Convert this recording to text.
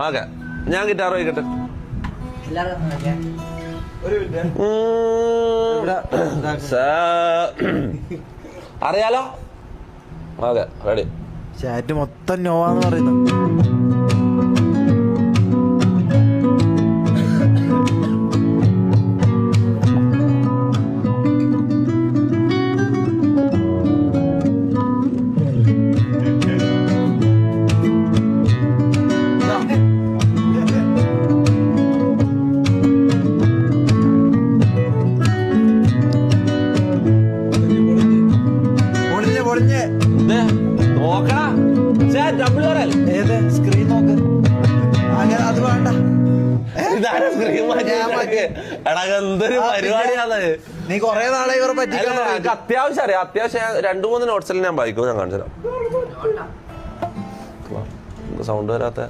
Okay ഞാൻ guitar വയ്ക്കട്ടെ. അറിയാലോ. Okay ready. Chat മൊത്തം നോവാന്ന് പറയുന്നു. നോക്കടാ ഏത് സ്ക്രീൻ നോക്ക്. അങ്ങനെ അത് വേണ്ട. എടാ എന്തൊരു പരിപാടിയാണ്. നീ കൊറേ നാളെ ഇവർ പറ്റിക്കാൻ. അത്യാവശ്യം അറിയാം. അത്യാവശ്യം 2-3 നോട്ട്സിൽ ഞാൻ വായിക്കും. ഞാൻ കാണിച്ചു തരാം. സൗണ്ട് വരാത്ത